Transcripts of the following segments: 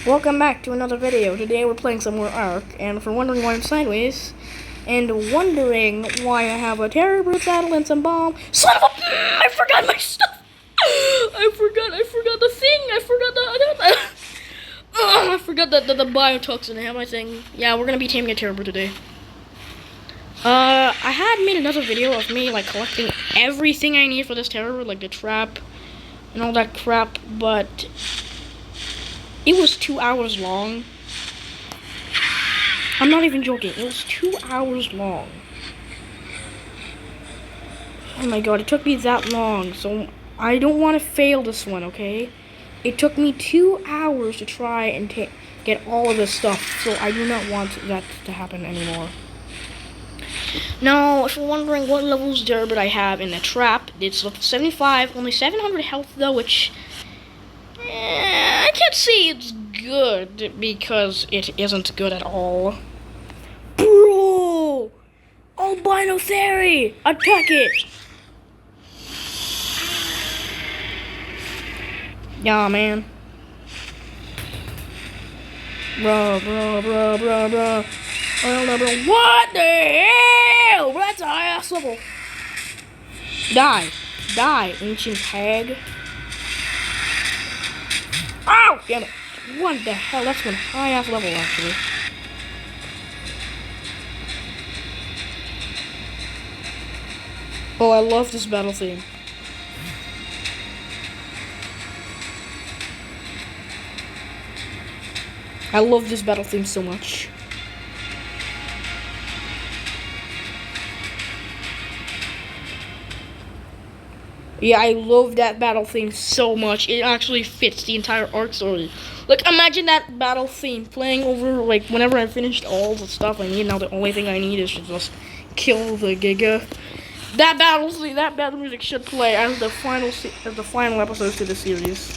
Welcome back to another video. Today we're playing some more ARK, and for wondering why I'm sideways, and wondering why I have a terror brute saddle and some bomb. Son of a! I forgot my stuff! I forgot the thing! I forgot that the biotoxin. I have my thing. Yeah, we're gonna be taming a terror brute today. I had made another video of me, like, collecting everything I need for this terror brute, like the trap and all that crap, but it was 2 hours long. I'm not even joking. It was 2 hours long. Oh my god, it took me that long. So I don't want to fail this one, okay? It took me 2 hours to try and get all of this stuff. So I do not want that to happen anymore. Now, if you're wondering what levels Derbit I have in the trap, it's level 75, only 700 health though, which I can't say it's good because it isn't good at all. Bro! Albino theory! Attack it! Yeah, man. Bro. What the hell? That's a high ass level. Die, ancient hag. Ow! Damn it. What the hell? That's one high ass level, actually. Oh, I love this battle theme. I love this battle theme so much. Yeah, I love that battle theme so much. It actually fits the entire ARK story. Like, imagine that battle theme playing over, like, whenever I finished all the stuff I need. Now the only thing I need is to just kill the Giga. That battle music should play as the final episodes to the series.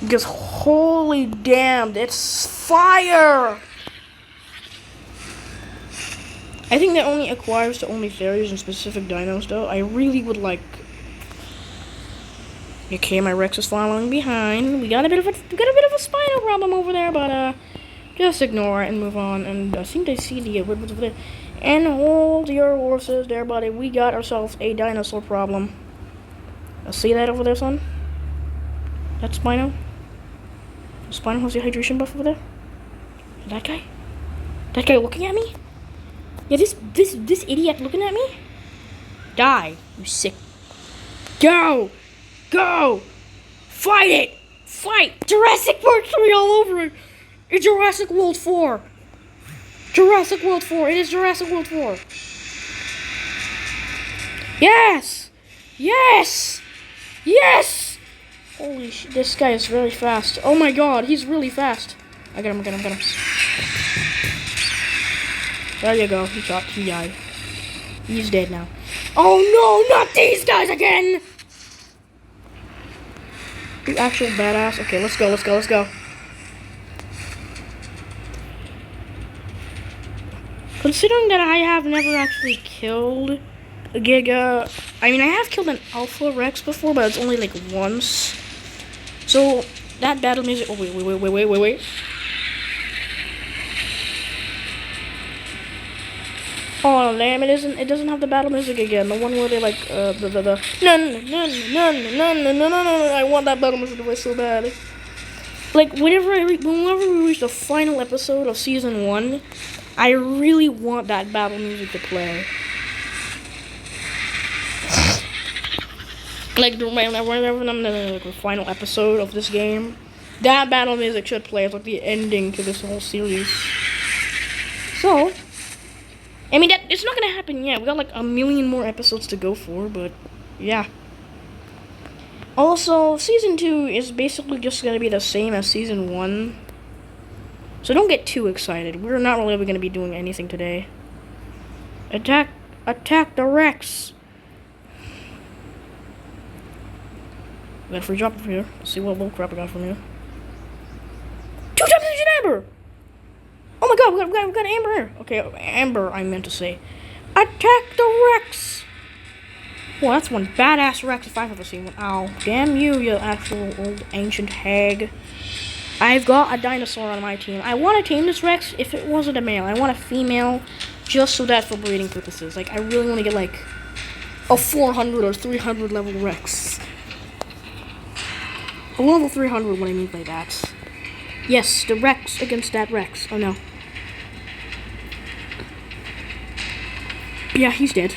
Because holy damn, it's fire! I think that only acquires to only fairies and specific dinos, though. I really would like. Okay, my Rex is following behind. We got a bit of a spinal problem over there, but just ignore it and move on. And I think I see the weapons over there. And hold your horses there, buddy. We got ourselves a dinosaur problem. See that over there, son? That's Spino. Spino has the hydration buff over there. That guy? That guy looking at me? Yeah, this idiot looking at me? Die, you sick. Go! Fight it! Fight! Jurassic Park 3 all over it! It's Jurassic World 4! Jurassic World 4! It is Jurassic World 4! Yes! Holy shit, this guy is very fast. Oh my god, he's really fast. I got him. There you go. He died. He's dead now. Oh no, not these guys again! You actual badass. Okay, let's go. Considering that I have never actually killed a Giga, I mean, I have killed an Alpha Rex before, but it's only like once. So that battle music. Oh wait. Oh damn! It doesn't have the battle music again. The one where they like no. I want that battle music to play so bad. Like whenever we reach the final episode of season 1, I really want that battle music to play. Like whenever I'm in the final episode of this game, that battle music should play. It's like the ending to this whole series. So. I mean, it's not gonna happen yet. We got like a million more episodes to go for, but yeah. Also, season 2 is basically just gonna be the same as season 1. So don't get too excited. We're not really gonna be doing anything today. Attack the Rex! We got a free drop from here. Let's see what little crap we got from here. 2 times Ancient Amber! Oh my god, we got Amber here. Okay, Amber, I meant to say. Attack the Rex! Well, that's one badass Rex if I've ever seen one. Ow. Damn you, you actual old ancient hag. I've got a dinosaur on my team. I want to tame this Rex if it wasn't a male. I want a female just so that for breeding purposes. Like, I really want to get, like, a 400 or 300 level Rex. A level 300, what I mean by that. Yes, the Rex against that Rex. Oh, no. Yeah, he's dead.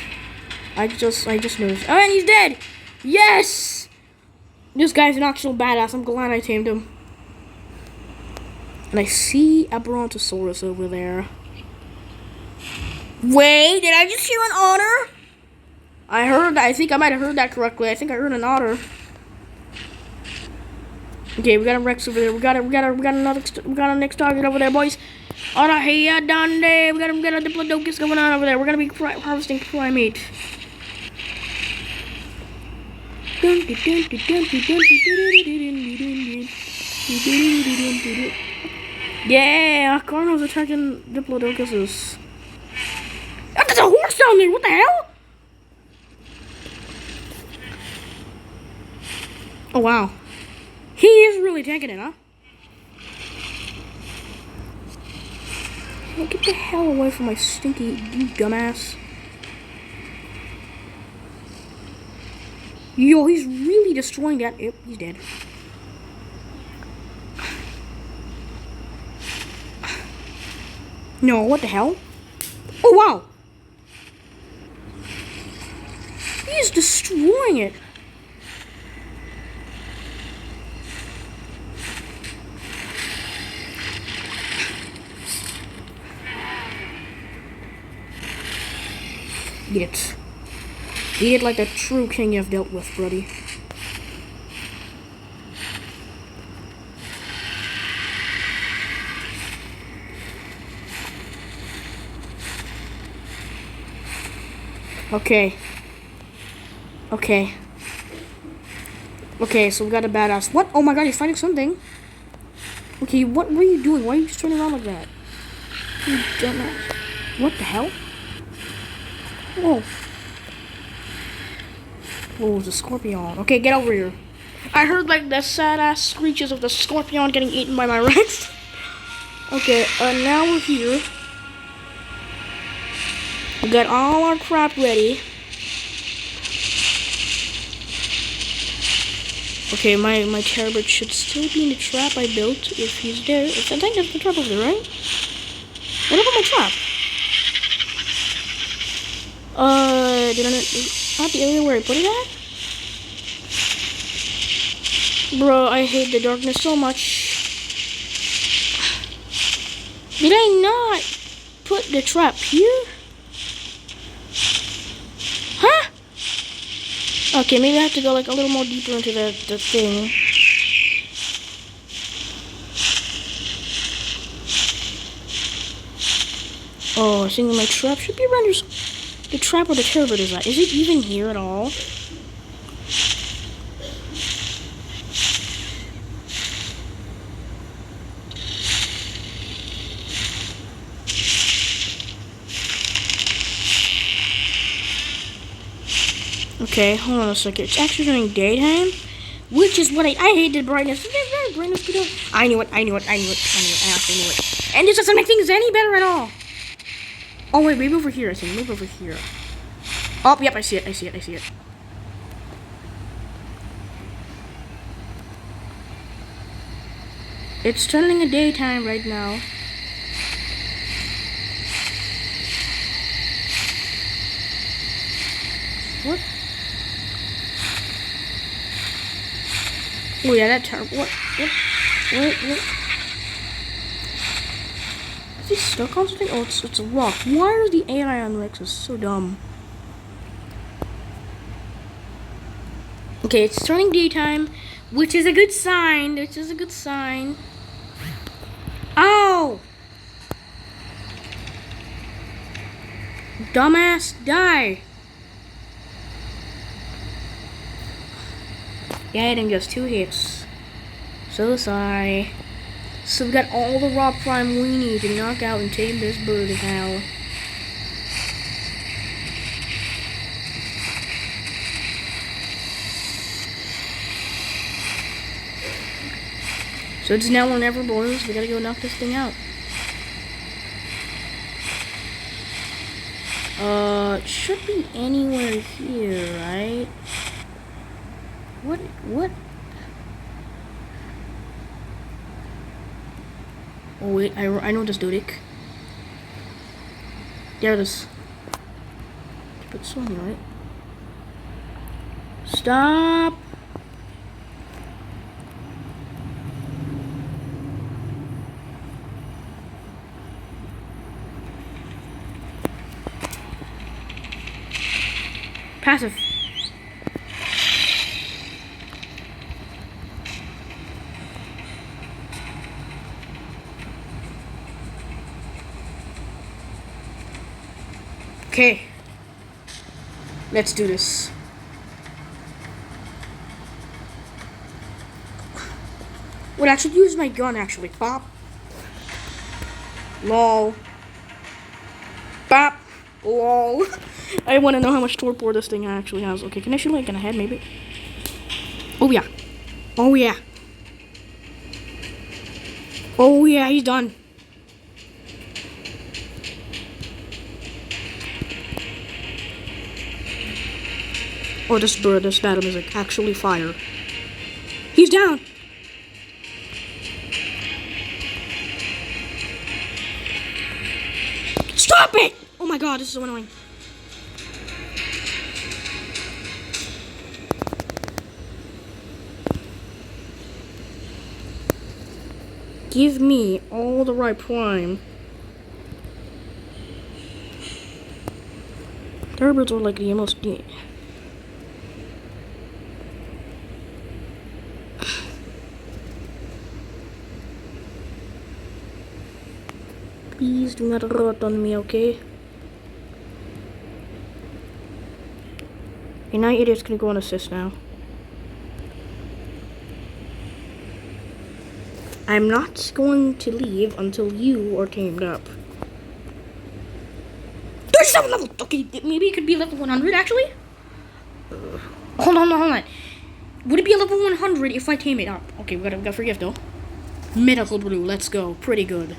I just noticed. Oh, and he's dead! Yes! This guy's an actual badass. I'm glad I tamed him. And I see a Brontosaurus over there. Wait, did I just hear an otter? I think I might have heard that correctly. I think I heard an otter. Okay, we got a Rex over there. We got a next target over there, boys. Alright, here down there. We got a Diplodocus going on over there. We're gonna be harvesting primate. Yeah, Carno's attacking Diplodocuses. Oh, there's a horse down there. What the hell? Oh wow, he is really taking it, huh? Hey, get the hell away from my stinky, you dumbass. Yo, he's really destroying that. Yep, he's dead. No, what the hell? Oh, wow. He's destroying it. Eat it. Eat it like the true king you've dealt with, buddy. Okay. Okay. Okay, so we got a badass. What? Oh my god, he's fighting something. Okay, what were you doing? Why are you just turning around like that? You dumbass. What the hell? Whoa. Whoa, it's a scorpion. Okay, get over here. I heard like the sad ass screeches of the scorpion getting eaten by my Rex. Okay, now we're here. We got all our crap ready. Okay, my Terabird should still be in the trap I built if he's there. I think that's the trap over there, right? What about my trap? Did I not the area where I put it at? Bro, I hate the darkness so much. Did I not put the trap here? Huh? Okay, maybe I have to go like a little more deeper into the thing. Oh, I think my trap should be around here. The trap where the Terabird is at. Is it even here at all? Okay, hold on a second. It's actually during daytime, which is what I hate the brightness. I knew it. I actually knew it. And this doesn't make things any better at all. Oh wait, maybe over here. I think maybe over here. Oh, yep, I see it. It's turning a daytime right now. What? Oh yeah, that turn. What? Wait. Is he stuck on something? Oh, it's a rock. Why are the AI on Rexes so dumb? Okay, it's turning daytime, which is a good sign. Ow! Dumbass, die! Yeah, I didn't just 2 hits. So sorry. So we got all the raw prime we need to knock out and tame this bird of hell. So it's now or never, boys. We gotta go knock this thing out. It should be anywhere here, right? What? Oh wait, I know this dude. There it is. Put something, right? Stop! Passive. Okay. Let's do this. Wait, I should use my gun actually. Pop. Lol. Bop. Lol. I want to know how much torpor this thing actually has. Okay, can I shoot like in the head maybe? Oh yeah. Oh yeah. Oh yeah, he's done. Oh, this battle music actually fire. He's down. Stop it! Oh my god, this is so annoying. Give me all the right prime. Turbots are like the most. Please do not rot on me, okay? Okay, now idiot's gonna go on assist now. I'm not going to leave until you are tamed up. 37 level! Okay, maybe it could be level 100 actually? Hold on. Would it be a level 100 if I tame it up? Okay, we gotta forgive though. Medical brew, let's go. Pretty good.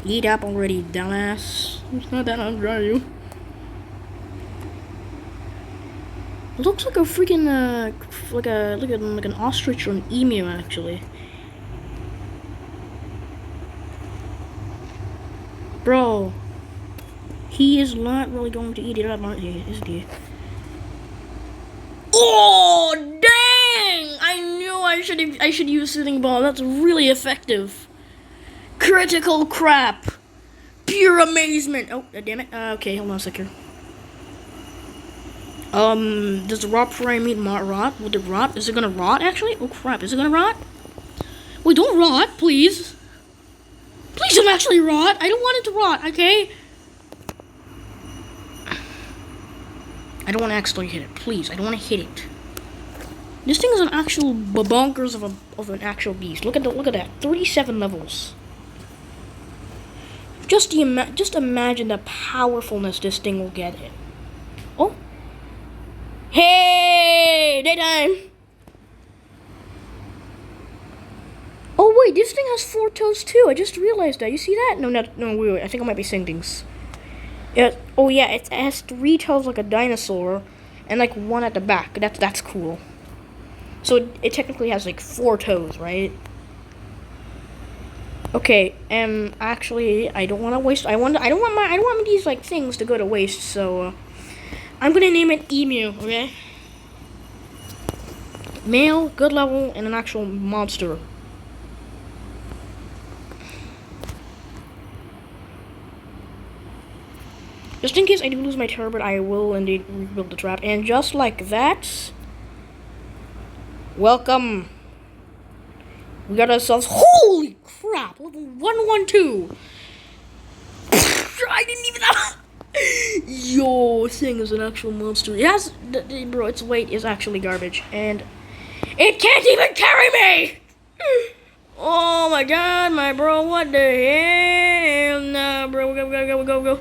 Eat up already, dumbass. It's not that hungry, are you? It looks like a freaking like an ostrich or an emu actually. Bro, he is not really going to eat it up, aren't he? Is he? Oh dang! I knew I should use sitting ball. That's really effective. Critical crap. Pure amazement. Oh, damn it. Okay, hold on a second. Does the rot prime mean rot? Would it rot? Is it gonna rot actually? Oh crap, is it gonna rot? Wait, don't rot, please. Please don't actually rot. I don't want it to rot, okay? I don't want to actually hit it. Please, I don't want to hit it. This thing is an actual bonkers of an actual beast. Look at that. 37 levels. Just imagine the powerfulness this thing will get in. Oh. Hey, daytime. Oh wait, this thing has 4 toes too. I just realized that. You see that? No, wait. I think I might be seeing things. Oh yeah, it has 3 toes like a dinosaur, and like 1 at the back. That's cool. So it technically has like 4 toes, right? Okay, actually, I don't want to waste. I don't want these like things to go to waste. So I'm gonna name it Emu. Okay. Male, good level, and an actual monster. Just in case I do lose my turbot, I will indeed rebuild the trap. And just like that, welcome. We got ourselves. Holy crap! Level 112. I didn't even know. Yo, this thing is an actual monster. It has, bro. Its weight is actually garbage, and it can't even carry me. Oh my god, my bro! What the hell? Nah, bro. We gotta go.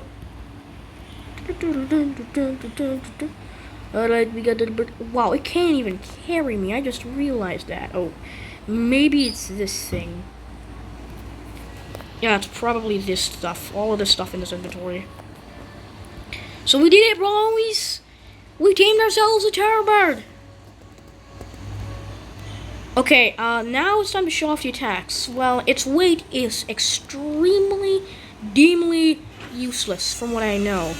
Alright, we got the bird. Wow, it can't even carry me. I just realized that. Oh, maybe it's this thing. Yeah, it's probably this stuff. All of this stuff in this inventory. So we did it, boys! We tamed ourselves a terror bird! Okay, now it's time to show off the attacks. Well, its weight is extremely, deemly useless, from what I know.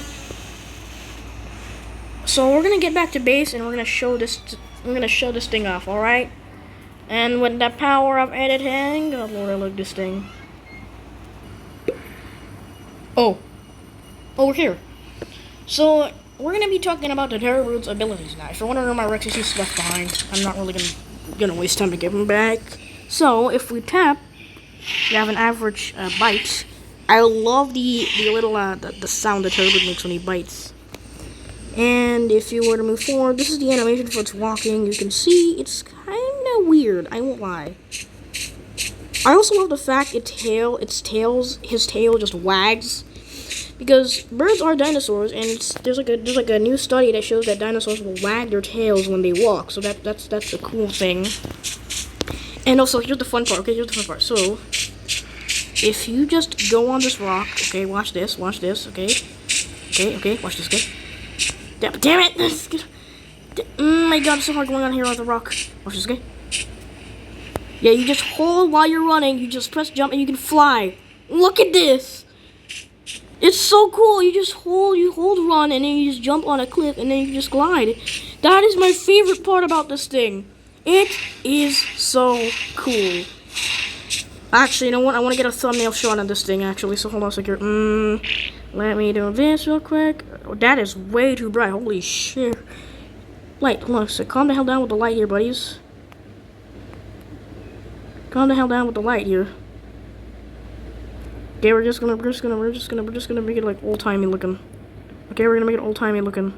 So we're gonna get back to base, and we're gonna show this. We're gonna show this thing off, all right? And with the power of editing, God Lord, I love this thing. Oh, we're here. So we're gonna be talking about the terror bird's abilities now. If you're wondering where my Rex is left behind, I'm not really gonna waste time to give him back. So if we tap, you have an average bite. I love the little the sound the terror bird makes when he bites. And if you were to move forward, this is the animation for its walking. You can see it's kind of weird. I won't lie. I also love the fact his tail just wags. Because birds are dinosaurs, and there's like a new study that shows that dinosaurs will wag their tails when they walk. So that's a cool thing. And also, here's the fun part. Okay, here's the fun part. So if you just go on this rock, okay, watch this, okay, watch this, okay. Damn it! Oh my god, it's so hard going on here on the rock. Watch this, okay. Yeah, you just hold while you're running. You just press jump, and you can fly. Look at this. It's so cool. You hold run, and then you just jump on a cliff, and then you just glide. That is my favorite part about this thing. It is so cool. Actually, you know what? I want to get a thumbnail shot on this thing, actually. So hold on a second. Let me do this real quick. Oh, that is way too bright. Holy shit. Light, hold on a second. Calm the hell down with the light here, buddies. Calm the hell down with the light here. Okay, we're just gonna make it like old-timey looking. Okay, we're gonna make it old-timey looking.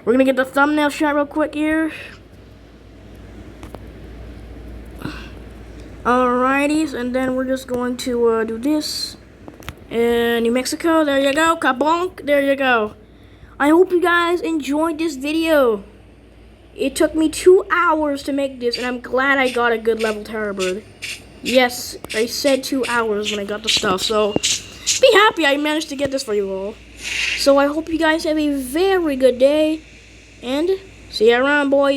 We're gonna get the thumbnail shot real quick here. Alrighties, and then we're just going to do this. New Mexico, there you go. Kabonk, there you go. I hope you guys enjoyed this video. It took me 2 hours to make this, and I'm glad I got a good level terror bird. Yes, I said 2 hours when I got the stuff, so be happy I managed to get this for you all. So I hope you guys have a very good day, and see you around, boys.